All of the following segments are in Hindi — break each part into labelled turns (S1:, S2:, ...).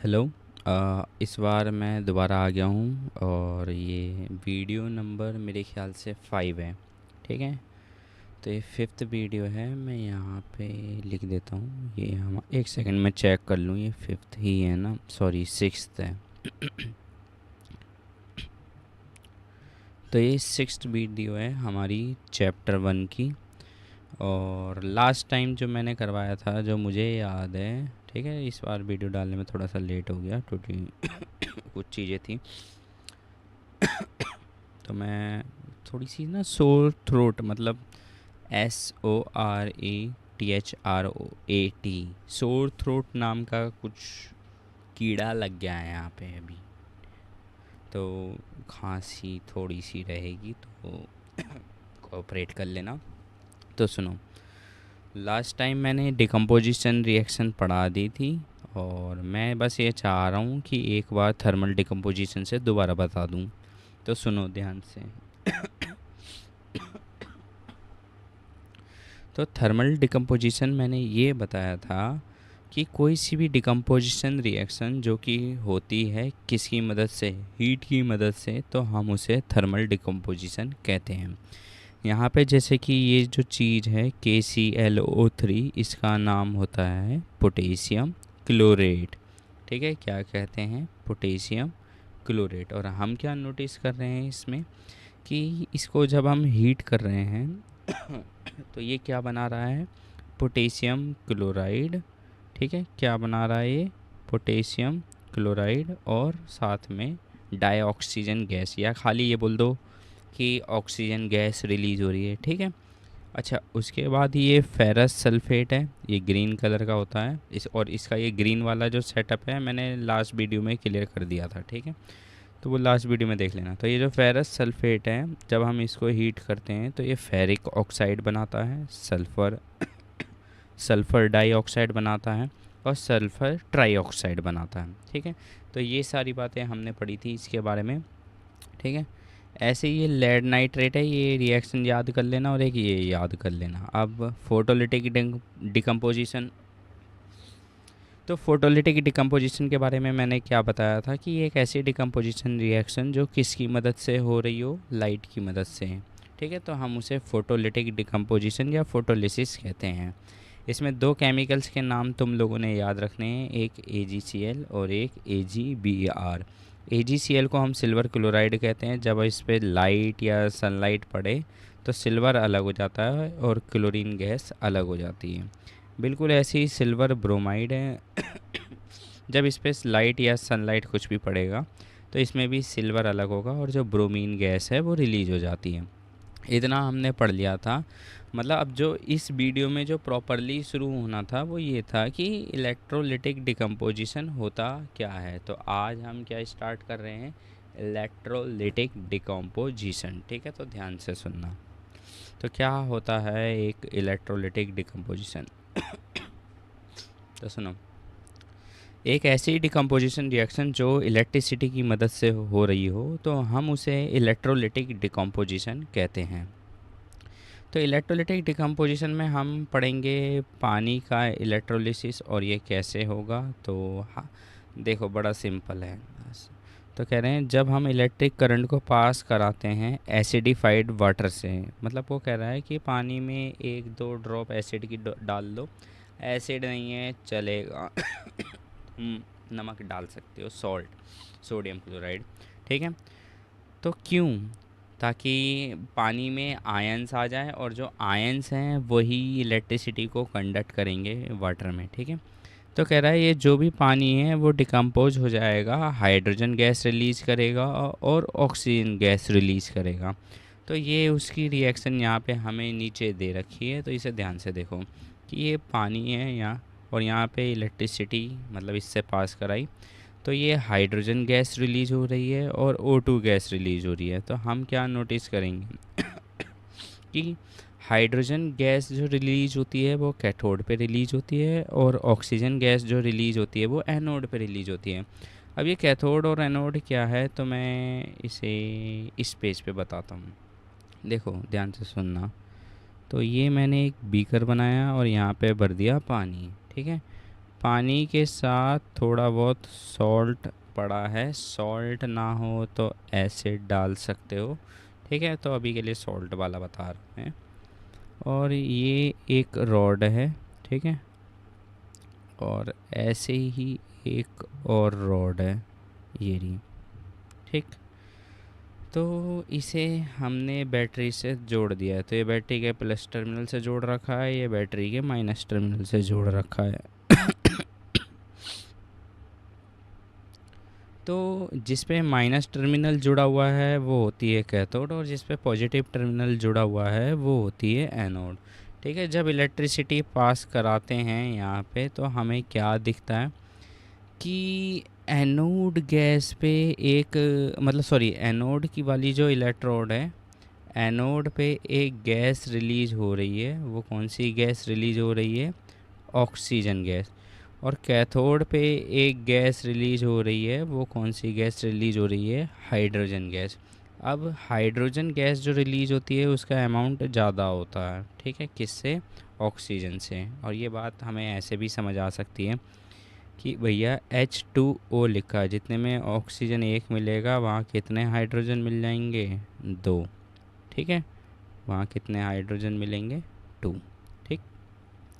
S1: हेलो। इस बार मैं दोबारा आ गया हूँ और ये वीडियो नंबर मेरे ख्याल से 5 है। ठीक है, तो ये 5th वीडियो है। मैं यहाँ पे लिख देता हूँ। ये हम एक सेकंड में चेक कर लूँ, ये 5th ही है ना, सॉरी 6th है। तो ये 6th वीडियो है हमारी चैप्टर 1 की। और लास्ट टाइम जो मैंने करवाया था, जो मुझे याद है, ठीक है, इस बार वीडियो डालने में थोड़ा सा लेट हो गया क्योंकि कुछ चीज़ें थी। तो मैं थोड़ी सी ना सोर थ्रोट, मतलब SORATHROAT, सोर थ्रोट नाम का कुछ कीड़ा लग गया है यहाँ पे अभी। तो खांसी थोड़ी सी रहेगी, तो कोऑपरेट कर लेना। तो सुनो, लास्ट टाइम मैंने डिकम्पोजिशन रिएक्शन पढ़ा दी थी और मैं बस ये चाह रहा हूँ कि एक बार थर्मल डिकम्पोजिशन से दोबारा बता दूँ। तो सुनो ध्यान से। तो थर्मल डिकम्पोजिशन मैंने ये बताया था कि कोई सी भी डिकम्पोजिशन रिएक्शन जो कि होती है किसकी मदद से, हीट की मदद से, तो हम उसे थर्मल डिकम्पोजिशन कहते हैं। यहाँ पे जैसे कि ये जो चीज़ है KClO3, इसका नाम होता है पोटेशियम क्लोरेट। ठीक है, क्या कहते हैं? Potassium chlorate. और हम क्या नोटिस कर रहे हैं इसमें कि इसको जब हम हीट कर रहे हैं तो ये क्या बना रहा है? Potassium chloride. ठीक है, क्या बना रहा है ये? पोटेशियम क्लोराइड और साथ में डाइऑक्सीजन गैस, या खाली ये बोल दो कि ऑक्सीजन गैस रिलीज़ हो रही है। ठीक है। अच्छा, उसके बाद ये फेरस सल्फेट है, ये ग्रीन कलर का होता है। और इसका ये ग्रीन वाला जो सेटअप है मैंने लास्ट वीडियो में क्लियर कर दिया था। ठीक है, तो वो लास्ट वीडियो में देख लेना। तो ये जो फेरस सल्फेट है, जब हम इसको हीट करते हैं तो ये फेरिक ऑक्साइड बनाता है, सल्फ़र डाइऑक्साइड बनाता है और सल्फ़र ट्राइऑक्साइड बनाता है। ठीक है, तो ये सारी बातें हमने पढ़ी थी इसके बारे में। ठीक है, ऐसे ये लेड नाइट्रेट है, ये रिएक्शन याद कर लेना और एक ये याद कर लेना। अब फोटोलिटिक डिकम्पोजिशन। तो फोटोलिटिक डिकम्पोजिशन के बारे में मैंने क्या बताया था कि ये एक ऐसी डिकम्पोजिशन रिएक्शन जो किसकी मदद से हो रही हो? लाइट की मदद से। ठीक है, तो हम उसे फोटोलिटिक डिकम्पोजिशन या फोटोलिसिस कहते हैं। इसमें दो केमिकल्स के नाम तुम लोगों ने याद रखने हैं, एक AgCl और एक AgBr। AgCl को हम सिल्वर क्लोराइड कहते हैं। जब इस पर लाइट या सनलाइट पड़े तो सिल्वर अलग हो जाता है और क्लोरीन गैस अलग हो जाती है। बिल्कुल ऐसे ही सिल्वर ब्रोमाइड है। जब इस पर लाइट या सनलाइट कुछ भी पड़ेगा तो इसमें भी सिल्वर अलग होगा और जो ब्रोमीन गैस है वो रिलीज़ हो जाती है। इतना हमने पढ़ लिया था। मतलब अब जो इस वीडियो में जो प्रॉपरली शुरू होना था वो ये था कि इलेक्ट्रोलिटिक डिकम्पोजिशन होता क्या है। तो आज हम क्या स्टार्ट कर रहे हैं? Electrolytic decomposition. ठीक है, तो ध्यान से सुनना। तो क्या होता है एक इलेक्ट्रोलिटिक डिकम्पोजिशन? तो सुनो, एक ऐसी डिकम्पोजिशन रिएक्शन जो इलेक्ट्रिसिटी की मदद से हो रही हो तो हम उसे इलेक्ट्रोलिटिक डिकम्पोजिशन कहते हैं। तो इलेक्ट्रोलिटिक डिकम्पोजिशन में हम पढ़ेंगे पानी का इलेक्ट्रोलिसिस और ये कैसे होगा। तो हाँ, देखो बड़ा सिंपल है। तो कह रहे हैं जब हम इलेक्ट्रिक करंट को पास कराते हैं एसिडिफाइड वाटर से, मतलब वो कह रहा है कि पानी में 1-2 ड्रॉप एसिड की डाल दो। एसिड नहीं है चलेगा, नमक डाल सकते हो, सॉल्ट, सोडियम क्लोराइड। ठीक है, तो क्यों? ताकि पानी में आयंस आ जाए और जो आयंस हैं वही इलेक्ट्रिसिटी को कंडक्ट करेंगे वाटर में। ठीक है, तो कह रहा है ये जो भी पानी है वो डिकम्पोज हो जाएगा, हाइड्रोजन गैस रिलीज़ करेगा और ऑक्सीजन गैस रिलीज़ करेगा। तो ये उसकी रिएक्शन यहाँ पे हमें नीचे दे रखी है, तो इसे ध्यान से देखो कि ये पानी है यहाँ और यहाँ पे इलेक्ट्रिसिटी मतलब इससे पास कराई, तो ये हाइड्रोजन गैस रिलीज़ हो रही है और O2 गैस रिलीज़ हो रही है। तो हम क्या नोटिस करेंगे कि हाइड्रोजन गैस जो रिलीज़ होती है वो कैथोड पे रिलीज़ होती है और ऑक्सीजन गैस जो रिलीज़ होती है वो एनोड पे रिलीज़ होती है। अब ये कैथोड और एनोड क्या है, तो मैं इसे इस पेज पे बताता हूँ। देखो ध्यान से सुनना। तो ये मैंने एक बीकर बनाया और यहाँ पे भर दिया पानी। ठीक है, पानी के साथ थोड़ा बहुत सॉल्ट पड़ा है, सॉल्ट ना हो तो एसिड डाल सकते हो, ठीक है। तो अभी के लिए सॉल्ट वाला बता रहे हैं। और ये एक रॉड है, ठीक है, और ऐसे ही एक और रॉड है, ये रही, ठीक। तो इसे हमने बैटरी से जोड़ दिया है। तो ये बैटरी के प्लस टर्मिनल से जोड़ रखा है, ये बैटरी के माइनस टर्मिनल से जोड़ रखा है। तो जिस पे माइनस टर्मिनल जुड़ा हुआ है वो होती है कैथोड, और जिस पे पॉजिटिव टर्मिनल जुड़ा हुआ है वो होती है एनोड, ठीक है। जब इलेक्ट्रिसिटी पास कराते हैं यहाँ पे तो हमें क्या दिखता है कि एनोड गैस पे एक, मतलब सॉरी, एनोड की वाली जो इलेक्ट्रोड है, एनोड पे एक गैस रिलीज हो रही है। वो कौन सी गैस रिलीज हो रही है? Oxygen gas. और कैथोड पे एक गैस रिलीज हो रही है, वो कौन सी गैस रिलीज हो रही है? Hydrogen gas. अब हाइड्रोजन गैस जो रिलीज होती है उसका अमाउंट ज़्यादा होता है, ठीक है, किससे? ऑक्सीजन से। और ये बात हमें ऐसे भी समझ आ सकती है कि भैया H2O लिखा है, जितने में ऑक्सीजन एक मिलेगा वहाँ कितने हाइड्रोजन मिल जाएंगे? 2, ठीक है। वहाँ कितने हाइड्रोजन मिलेंगे? 2, ठीक।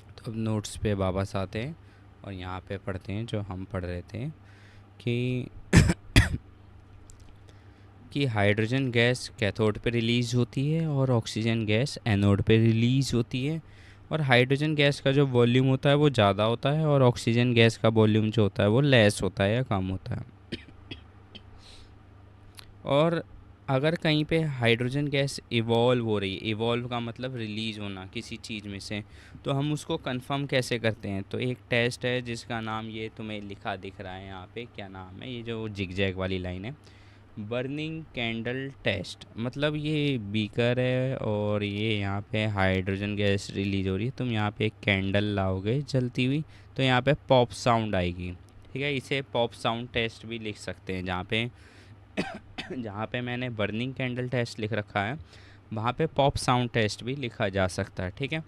S1: तो अब नोट्स पे वापस आते हैं और यहाँ पे पढ़ते हैं जो हम पढ़ रहे थे कि हाइड्रोजन गैस कैथोड पे रिलीज़ होती है और ऑक्सीजन गैस एनोड पे रिलीज़ होती है। और हाइड्रोजन गैस का जो वॉल्यूम होता है वो ज़्यादा होता है, और ऑक्सीजन गैस का वॉल्यूम जो होता है वो लेस होता है या कम होता है। और अगर कहीं पे हाइड्रोजन गैस इवॉल्व हो रही है, इवॉल्व का मतलब रिलीज़ होना किसी चीज़ में से, तो हम उसको कंफर्म कैसे करते हैं? तो एक टेस्ट है जिसका नाम ये तुम्हें लिखा दिख रहा है यहाँ पे, क्या नाम है? ये जो जिगजैग वाली लाइन है, बर्निंग कैंडल टेस्ट। मतलब ये बीकर है और ये यहाँ पे हाइड्रोजन गैस रिलीज हो रही है, तुम यहाँ पे एक कैंडल लाओगे जलती हुई तो यहाँ पे पॉप साउंड आएगी, ठीक है। इसे पॉप साउंड टेस्ट भी लिख सकते हैं। जहाँ पे मैंने बर्निंग कैंडल टेस्ट लिख रखा है वहाँ पे पॉप साउंड टेस्ट भी लिखा जा सकता है, ठीक है।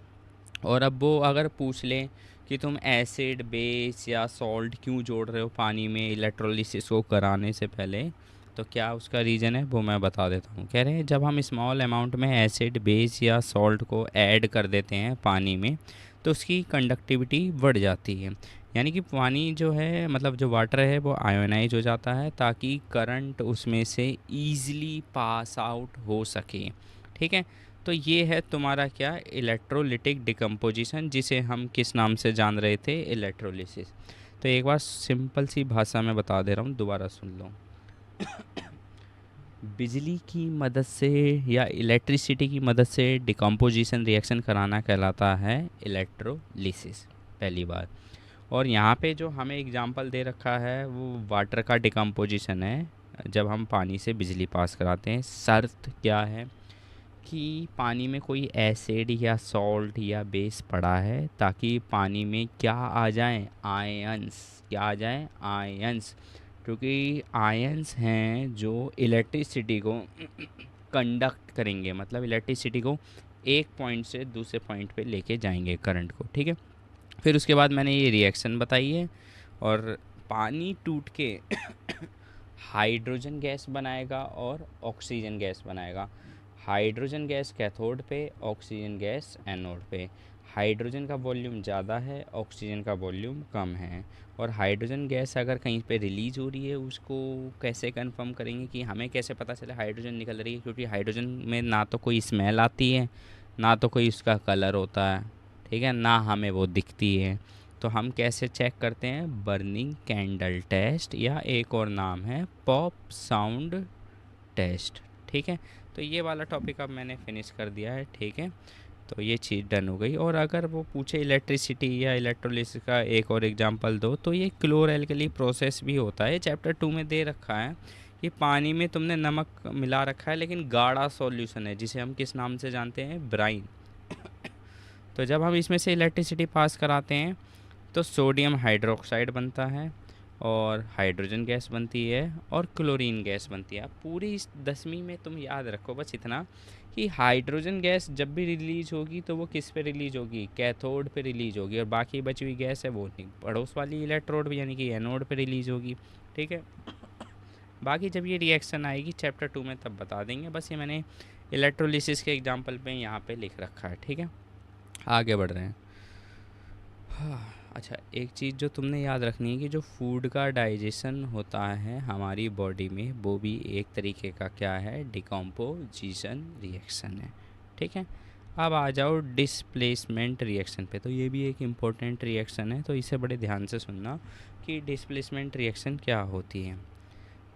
S1: और अब वो अगर पूछ लें कि तुम एसिड, बेस या सॉल्ट क्यों जोड़ रहे हो पानी में इलेक्ट्रोलिसिस को कराने से पहले, तो क्या उसका रीज़न है वो मैं बता देता हूँ। कह रहे हैं जब हम स्मॉल अमाउंट में एसिड, बेस या सॉल्ट को ऐड कर देते हैं पानी में तो उसकी कंडक्टिविटी बढ़ जाती है। यानी कि पानी जो है, मतलब जो वाटर है, वो आयोनाइज हो जाता है ताकि करंट उसमें से ईज़िली पास आउट हो सके, ठीक है। तो ये है तुम्हारा क्या? इलेक्ट्रोलिटिक डिकम्पोजिशन, जिसे हम किस नाम से जान रहे थे? इलेक्ट्रोलिसिस। तो एक बार सिंपल सी भाषा में बता दे रहा हूँ, दोबारा सुन लो। बिजली की मदद से या इलेक्ट्रिसिटी की मदद से डिकम्पोजिशन रिएक्शन कराना कहलाता है इलेक्ट्रोलिसिस, पहली बात। और यहाँ पे जो हमें एग्जांपल दे रखा है वो वाटर का डिकम्पोजिशन है, जब हम पानी से बिजली पास कराते हैं। शर्त क्या है कि पानी में कोई एसिड या सॉल्ट या बेस पड़ा है ताकि पानी में क्या आ जाए? आयंस। क्या आ जाए? आयंस। क्योंकि आयंस हैं जो इलेक्ट्रिसिटी को कंडक्ट करेंगे, मतलब इलेक्ट्रिसिटी को एक पॉइंट से दूसरे पॉइंट पे लेके जाएंगे, करंट को, ठीक है। फिर उसके बाद मैंने ये रिएक्शन बताई है, और पानी टूट के हाइड्रोजन गैस बनाएगा और ऑक्सीजन गैस बनाएगा। हाइड्रोजन गैस कैथोड पे, ऑक्सीजन गैस एनोड पे। हाइड्रोजन का वॉल्यूम ज़्यादा है, ऑक्सीजन का वॉल्यूम कम है। और हाइड्रोजन गैस अगर कहीं पे रिलीज़ हो रही है उसको कैसे कंफर्म करेंगे कि हमें कैसे पता चले हाइड्रोजन निकल रही है? क्योंकि हाइड्रोजन में ना तो कोई स्मेल आती है, ना तो कोई उसका कलर होता है, ठीक है, ना हमें वो दिखती है। तो हम कैसे चेक करते हैं? बर्निंग कैंडल टेस्ट, या एक और नाम है पॉप साउंड टेस्ट, ठीक है। तो ये वाला टॉपिक अब मैंने फिनिश कर दिया है, ठीक है। तो ये चीज़ डन हो गई। और अगर वो पूछे इलेक्ट्रिसिटी या इलेक्ट्रोलिसिस का एक और एग्जांपल दो, तो ये क्लोरएल्कली प्रोसेस भी होता है। चैप्टर 2 में दे रखा है कि पानी में तुमने नमक मिला रखा है लेकिन गाढ़ा सॉल्यूशन है, जिसे हम किस नाम से जानते हैं? ब्राइन। तो जब हम इसमें से इलेक्ट्रिसिटी पास कराते हैं तो सोडियम हाइड्रोक्साइड बनता है और हाइड्रोजन गैस बनती है और क्लोरीन गैस बनती है। अब पूरी इस 10वीं में तुम याद रखो बस इतना कि हाइड्रोजन गैस जब भी रिलीज होगी तो वो किस पे रिलीज होगी, कैथोड पे रिलीज होगी, और बाकी बची हुई गैस है वो पड़ोस वाली इलेक्ट्रोड पे यानी कि एनोड पे रिलीज होगी। ठीक है, बाकी जब ये रिएक्शन आएगी चैप्टर 2 में तब बता देंगे, बस ये मैंने इलेक्ट्रोलिसिस के एग्जाम्पल पे यहाँ पे लिख रखा है। ठीक है, आगे बढ़ रहे हैं। हाँ, अच्छा एक चीज़ जो तुमने याद रखनी है कि जो फूड का डाइजेशन होता है हमारी बॉडी में वो भी एक तरीके का क्या है, डिकम्पोजिशन रिएक्शन है। ठीक है, अब आ जाओ डिस्प्लेसमेंट रिएक्शन पे। तो ये भी एक इम्पोर्टेंट रिएक्शन है, तो इसे बड़े ध्यान से सुनना कि डिस्प्लेसमेंट रिएक्शन क्या होती है।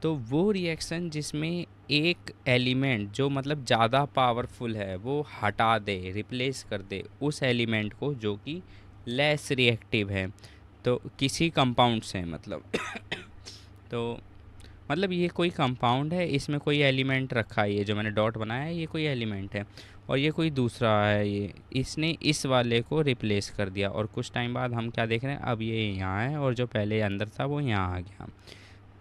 S1: तो वो रिएक्शन जिसमें एक एलिमेंट जो मतलब ज़्यादा पावरफुल है वो हटा दे, रिप्लेस कर दे उस एलिमेंट को जो कि लेस रिएक्टिव है, तो किसी कंपाउंड से मतलब तो मतलब ये कोई कंपाउंड है, इसमें कोई एलिमेंट रखा है, ये जो मैंने डॉट बनाया है ये कोई एलिमेंट है, और ये कोई दूसरा है, ये इसने इस वाले को रिप्लेस कर दिया, और कुछ टाइम बाद हम क्या देख रहे हैं, अब ये यहाँ है और जो पहले अंदर था वो यहाँ आ गया।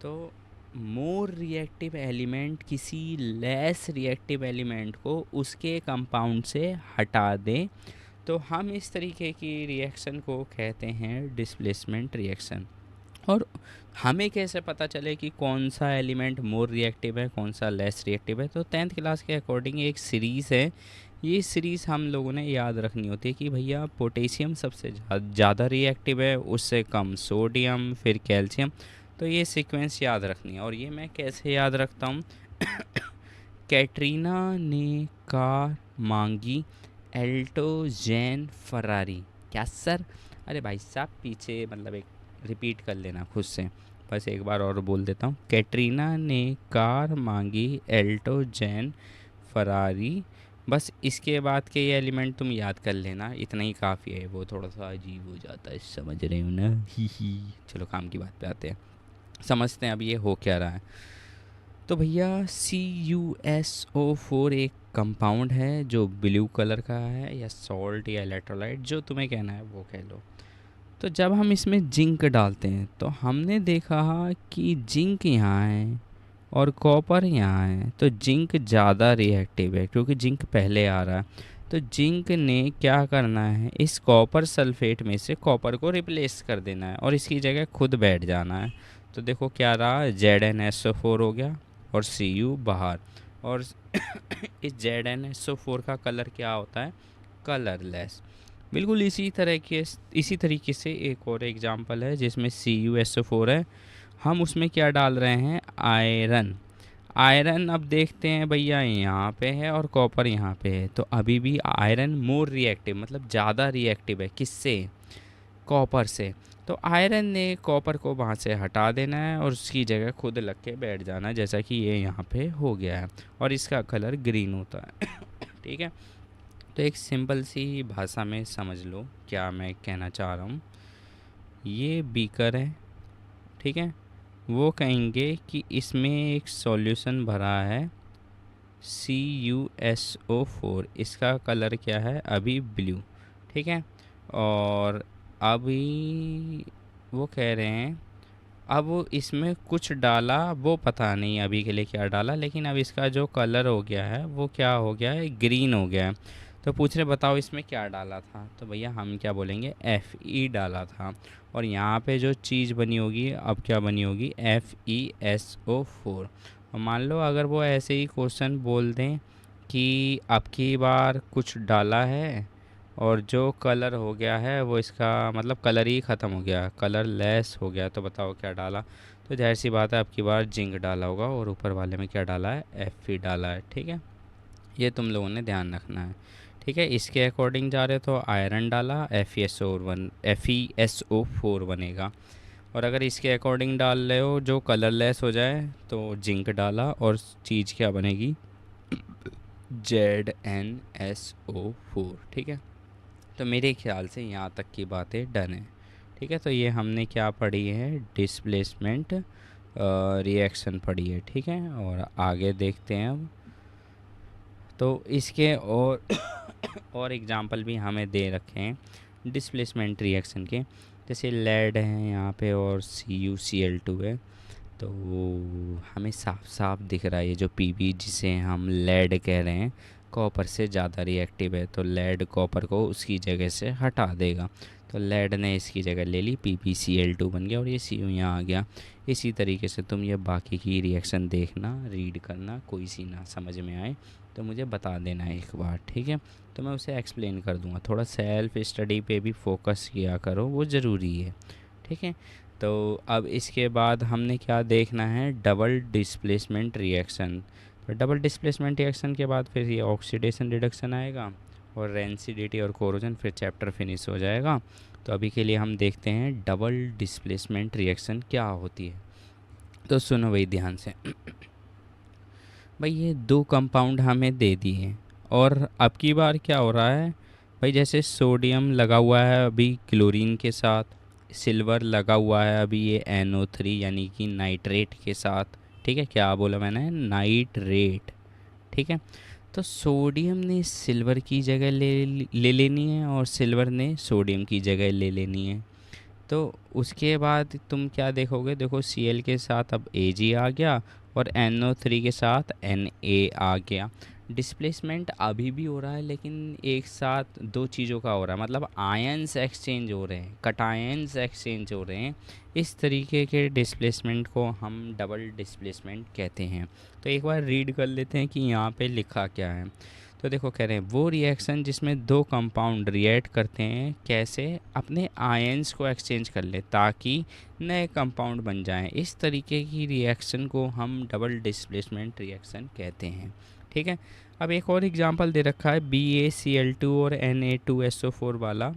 S1: तो मोर रिएक्टिव एलिमेंट किसी लेस रिएक्टिव एलिमेंट को उसके कंपाउंड से हटा दे, तो हम इस तरीके की रिएक्शन को कहते हैं डिस्प्लेसमेंट रिएक्शन। और हमें कैसे पता चले कि कौन सा एलिमेंट मोर रिएक्टिव है कौन सा लेस रिएक्टिव है, तो 10th क्लास के अकॉर्डिंग एक सीरीज़ है, ये सीरीज़ हम लोगों ने याद रखनी होती है कि भैया पोटेशियम सबसे ज़्यादा रिएक्टिव है, उससे कम सोडियम, फिर कैल्शियम। तो ये सीक्वेंस याद रखनी है, और ये मैं कैसे याद रखता हूँ कैटरीना ने कार मांगी एल्टो जैन फरारी। क्या सर, अरे भाई साहब पीछे मतलब एक रिपीट कर लेना खुद से, बस एक बार और बोल देता हूँ। कैटरीना ने कार मांगी एल्टो जैन फरारी, बस इसके बाद के ये एलिमेंट तुम याद कर लेना, इतना ही काफ़ी है। वो थोड़ा सा अजीब हो जाता है, समझ रहे हो ना, ही। चलो काम की बात पे आते हैं, समझते हैं अब ये हो क्या रहा है। तो भैया CuSO4 एक कंपाउंड है जो ब्लू कलर का है, या सॉल्ट या इलेक्ट्रोलाइट जो तुम्हें कहना है वो कह लो। तो जब हम इसमें जिंक डालते हैं तो हमने देखा कि जिंक यहाँ है और कॉपर यहाँ है, तो जिंक ज़्यादा रिएक्टिव है क्योंकि जिंक पहले आ रहा है। तो जिंक ने क्या करना है, इस कॉपर सल्फेट में से कॉपर को रिप्लेस कर देना है और इसकी जगह खुद बैठ जाना है। तो देखो क्या रहा, ZnSO4 हो गया और Cu बाहर, और इस ZnSO4 का कलर क्या होता है, कलरलेस। बिल्कुल इसी तरीके से एक और एग्जांपल है जिसमें CuSO4 है, हम उसमें क्या डाल रहे हैं, आयरन। आयरन अब देखते हैं भैया यहाँ पे है और कॉपर यहाँ पे है, तो अभी भी आयरन मोर रिएक्टिव मतलब ज़्यादा रिएक्टिव है, किससे, कॉपर से। तो आयरन ने कॉपर को वहाँ से हटा देना है और उसकी जगह खुद लग के बैठ जाना है, जैसा कि ये यहाँ पे हो गया है, और इसका कलर ग्रीन होता है। ठीक है, तो एक सिंपल सी भाषा में समझ लो क्या मैं कहना चाह रहा हूँ। ये बीकर है, ठीक है, वो कहेंगे कि इसमें एक सॉल्यूशन भरा है CuSO4, इसका कलर क्या है अभी, ब्लू। ठीक है, और अभी वो कह रहे हैं अब वो इसमें कुछ डाला, वो पता नहीं अभी के लिए क्या डाला, लेकिन अब इसका जो कलर हो गया है वो क्या हो गया है, ग्रीन हो गया है। तो पूछ रहे बताओ इसमें क्या डाला था, तो भैया हम क्या बोलेंगे, Fe डाला था, और यहाँ पे जो चीज़ बनी होगी अब क्या बनी होगी, FeSO4। और मान लो अगर वो ऐसे ही क्वेश्चन बोल दें कि अब की बार कुछ डाला है और जो कलर हो गया है वो इसका मतलब कलर ही ख़त्म हो गया, कलर लेस हो गया, तो बताओ क्या डाला। तो जाहिर सी बात है अब की बार जिंक डाला होगा, और ऊपर वाले में क्या डाला है, Fe डाला है। ठीक है, ये तुम लोगों ने ध्यान रखना है। ठीक है, इसके अकॉर्डिंग जा रहे तो आयरन डाला, FeSO4 बनेगा, और अगर इसके अकॉर्डिंग डाल रहे हो जो कलरलेस हो जाए तो जिंक डाला, और चीज़ क्या बनेगी, ZnSO4। ठीक है, तो मेरे ख्याल से यहाँ तक की बातें डन है। ठीक है, तो ये हमने क्या पढ़ी है, डिस्प्लेसमेंट रिएक्शन पढ़ी है। ठीक है, और आगे देखते हैं अब। तो इसके और एग्जांपल भी हमें दे रखे हैं डिस्प्लेसमेंट रिएक्शन के, जैसे लेड है यहाँ पे और CuCl2 है, तो हमें साफ साफ दिख रहा है ये जो Pb जिसे हम लेड कह रहे हैं कॉपर से ज़्यादा रिएक्टिव है, तो लेड कॉपर को उसकी जगह से हटा देगा। तो लेड ने इसकी जगह ले ली, PbCl2 बन गया और ये Cu यहाँ आ गया। इसी तरीके से तुम ये बाकी की रिएक्शन देखना, रीड करना, कोई सी ना समझ में आए तो मुझे बता देना एक बार, ठीक है। तो मैं उसे एक्सप्लेन कर दूँगा। थोड़ा सेल्फ स्टडी पे भी फोकस किया करो, वो ज़रूरी है, ठीक है। तो अब इसके बाद हमने क्या देखना है, डबल डिस्प्लेसमेंट रिएक्शन। तो डबल डिस्प्लेसमेंट रिएक्शन के बाद फिर ये ऑक्सीडेशन रिडक्शन आएगा और रेंसिडिटी और कोरोजन, फिर चैप्टर फिनिश हो जाएगा। तो अभी के लिए हम देखते हैं डबल डिस्प्लेसमेंट रिएक्शन क्या होती है। तो सुनो भाई ध्यान से। भाई ये दो कंपाउंड हमें दे दिए और अब की बार क्या हो रहा है भाई, जैसे सोडियम लगा हुआ है अभी क्लोरीन के साथ, सिल्वर लगा हुआ है अभी ये NO3 यानी कि नाइट्रेट के साथ, ठीक है। क्या बोला मैंने, नाइट्रेट, ठीक है। तो सोडियम ने सिल्वर की जगह ले लेनी है और सिल्वर ने सोडियम की जगह ले लेनी है। तो उसके बाद तुम क्या देखोगे, देखो Cl के साथ अब Ag आ गया और NO3 के साथ Na आ गया। डिस्प्लेसमेंट अभी भी हो रहा है लेकिन एक साथ दो चीज़ों का हो रहा है, मतलब आयंस एक्सचेंज हो रहे हैं, कटायंस एक्सचेंज हो रहे हैं। इस तरीके के डिस्प्लेसमेंट को हम डबल डिस्प्लेसमेंट कहते हैं। तो एक बार रीड कर लेते हैं कि यहाँ पे लिखा क्या है। तो देखो कह रहे हैं वो रिएक्शन जिसमें दो कंपाउंड रिएक्ट करते हैं, कैसे, अपने आयंस को एक्सचेंज कर ले ताकि नए कंपाउंड बन जाएं। इस तरीके की रिएक्शन को हम डबल डिस्प्लेसमेंट रिएक्शन कहते हैं, ठीक है। अब एक और एग्जांपल दे रखा है BaCl2 और Na2SO4 वाला।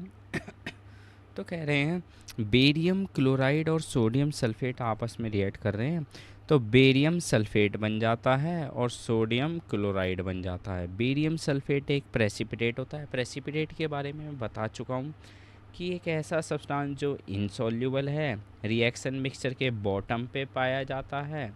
S1: तो कह रहे हैं बेरियम क्लोराइड और सोडियम सल्फेट आपस में रिएक्ट कर रहे हैं, तो बेरियम सल्फेट बन जाता है और सोडियम क्लोराइड बन जाता है। बेरियम सल्फेट एक प्रेसिपिटेट होता है। प्रेसिपिटेट के बारे में मैं बता चुका हूँ कि एक ऐसा सब्सटेंस जो इनसॉल्युबल है, रिएक्शन मिक्सचर के बॉटम पे पाया जाता है,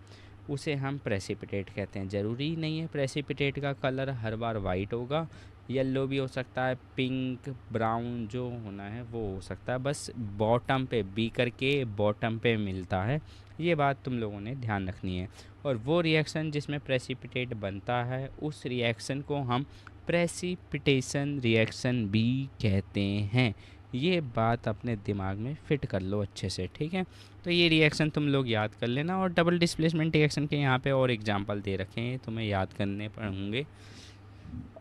S1: उसे हम प्रेसिपिटेट कहते हैं। ज़रूरी नहीं है प्रेसिपिटेट का कलर हर बार वाइट होगा, येलो भी हो सकता है, पिंक, ब्राउन, जो होना है वो हो सकता है, बस बॉटम पे, बीकर के बॉटम पे मिलता है। ये बात तुम लोगों ने ध्यान रखनी है। और वो रिएक्शन जिसमें प्रेसिपिटेट बनता है उस रिएक्शन को हम प्रेसिपिटेशन रिएक्शन भी कहते हैं। ये बात अपने दिमाग में फिट कर लो अच्छे से, ठीक है। तो ये रिएक्शन तुम लोग याद कर लेना। और डबल डिस्प्लेसमेंट रिएक्शन के यहाँ पे और एग्जांपल दे रखे हैं, तुम्हें याद करने पड़ेंगे।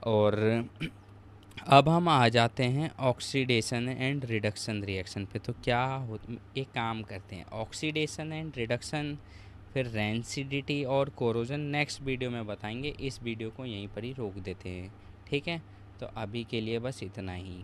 S1: और अब हम आ जाते हैं ऑक्सीडेशन एंड रिडक्शन रिएक्शन पे। तो क्या हो, एक काम करते हैं, ऑक्सीडेशन एंड रिडक्शन, फिर रेंसिडिटी और कोरोजन नेक्स्ट वीडियो में बताएंगे। इस वीडियो को यहीं पर ही रोक देते हैं, ठीक है। तो अभी के लिए बस इतना ही।